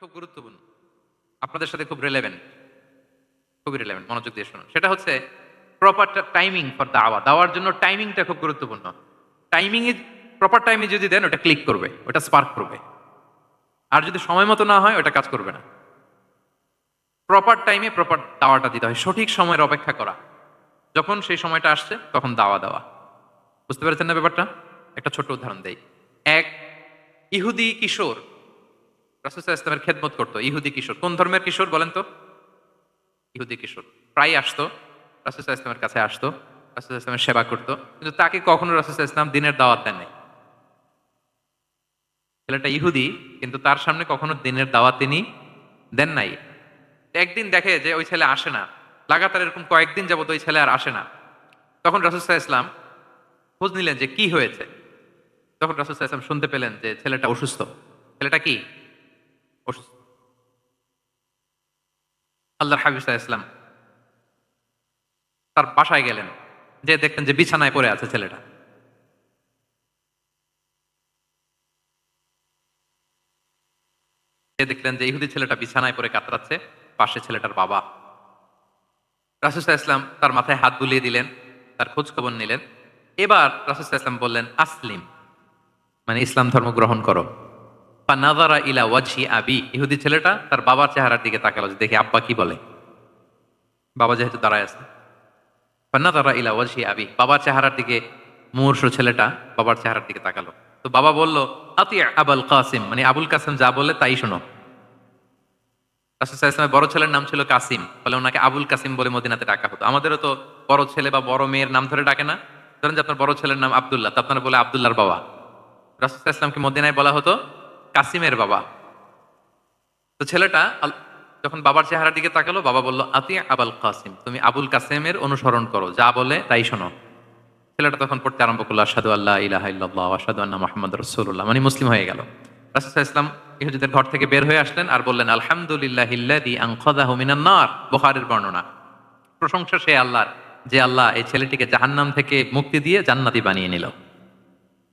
খুব গুরুত্বপূর্ণ, আপনাদের সাথে খুব রিলেভেন্ট, খুবই রিলেভেন্ট, মনোযোগ দিয়ে শুনুন। সেটা হচ্ছে প্রপার টাইমিং ফর দাওয়া। দাওয়ার জন্য টাইমিংটা খুব গুরুত্বপূর্ণ। টাইমিং এ প্রপার টাইমে যদি দেন ওটা ক্লিক করবে, ওটা স্পার্ক করবে। আর যদি সময় মতো না হয় ওটা কাজ করবে না। প্রপার টাইমে প্রপার দাওয়াটা দিতে হয়, সঠিক সময়ের অপেক্ষা করা। যখন সেই সময়টা আসছে তখন দাওয়া দেওয়া। বুঝতে পেরেছেন না ব্যাপারটা? একটা ছোট্ট উদাহরণ দেই। এক ইহুদি কিশোর রাসূল সাল্লাল্লাহু আলাইহি ওয়াসাল্লামের খেদমত করতো। ইহুদি কিশোর, কোন ধর্মের কিশোর বলেন তো? ইহুদি কিশোর। প্রায় আসতো, রাসূল সাল্লাল্লাহু আলাইহি ওয়াসাল্লামের কাছে আসতো, রাসূল সাল্লাল্লাহু আলাইহি ওয়াসাল্লামের সেবা করতো। কিন্তু তাকে কখনো রাসূল সাল্লাল্লাহু আলাইহি ওয়াসাল্লাম দিনের দাওয়াত দেন নাই। ছেলেটা ইহুদি, কিন্তু তার সামনে কখনো দিনের দাওয়াত তিনি দেন নাই। একদিন দেখে যে ওই ছেলে আসে না, লাগাতার এরকম কয়েকদিন যাবত ওই ছেলে আর আসে না। তখন রাসূল সাল্লাল্লাহু আলাইহি ওয়াসাল্লাম খোঁজ নিলেন যে কি হয়েছে। তখন রাসূল সাল্লাল্লাহু আলাইহি ওয়াসাল্লাম শুনতে পেলেন যে ছেলেটা অসুস্থ। ছেলেটা কি অসুস্থ। আল্লাহর হাবিব সাল্লাল্লাহু আলাইহি ওয়াসাল্লাম তার বাসায় গেলেন, যে দেখলেন যে বিছানায় পড়ে আছে ছেলেটা। যে দেখলেন যে ইহুদি ছেলেটা বিছানায় পড়ে কাতরাচ্ছে, পাশে ছেলেটার বাবা। রাসূল সাল্লাল্লাহু আলাইহি ওয়াসাল্লাম তার মাথায় হাত বুলিয়ে দিলেন, তার খোঁজ খবর নিলেন। এবার রাসূল সাল্লাল্লাহু আলাইহি ওয়াসাল্লাম বললেন, আসলিম, মানে ইসলাম ধর্ম গ্রহণ করো। ফানাযারা ইলা ওয়াজহি আবি, ইহুদি ছেলেটা তার বাবার চেহারার দিকে তাকালো যে দেখি আব্বা কি বলে। বাবা যেহেতু দাঁড়ায় আছে। ফানাযারা ইলা ওয়াজহি আবি, বাবার চেহারার দিকে মুমূর্ষু ছেলেটা বাবার চেহারার দিকে তাকালো। তো বাবা বলল, আতি আবুল কাসিম, মানে আবুল কাসিম যা বলে তাই শোনো। রাসূল সাল্লাল্লাহু আলাইহি ওয়াসাল্লামের বড় ছেলের নাম ছিল কাসিম, ফলে ওনাকে আবুল কাসিম বলে মদিনাতে ডাকা হতো। আমাদেরও তো বড় ছেলে বা বড় মেয়ের নাম ধরে ডাকে না? ধরেন যে আপনার বড় ছেলের নাম আব্দুল্লাহ, তো আপনারা বলে আব্দুল্লাহর বাবা। রাসূল সাল্লাল্লাহু আলাইহি ওয়াসাল্লামকে মদিনায় বলা হতো কাসিমের বাবা। তো ছেলেটা যখন বাবার চেহারার দিকে তাকালো, বাবা বলল, আতি আবুল কাসিম, তুমি আবুল কাসেমের অনুসরণ করো, যা বলে তাই শোনো। ছেলেটা তখন পড়তে আরম্ভ করলো, আশহাদু আল্লা ইলাহা ইল্লাল্লাহ ওয়া আশহাদু আন্না মুহাম্মাদুর রাসূলুল্লাহ, মানে মুসলিম হয়ে গেল। রাসূল সাল্লাল্লাহু আলাইহি ওয়াসাল্লাম ইহুদিদের ঘর থেকে বের হয়ে আসলেন আর বললেন, আলহামদুলিল্লাহিল্লাযী আনকাযাহু মিনান নার, বুখারীর বর্ণনা। প্রশংসা সে আল্লাহর, যে আল্লাহ এই ছেলেটিকে জাহান্নাম থেকে মুক্তি দিয়ে জান্নাতি বানিয়ে নিল।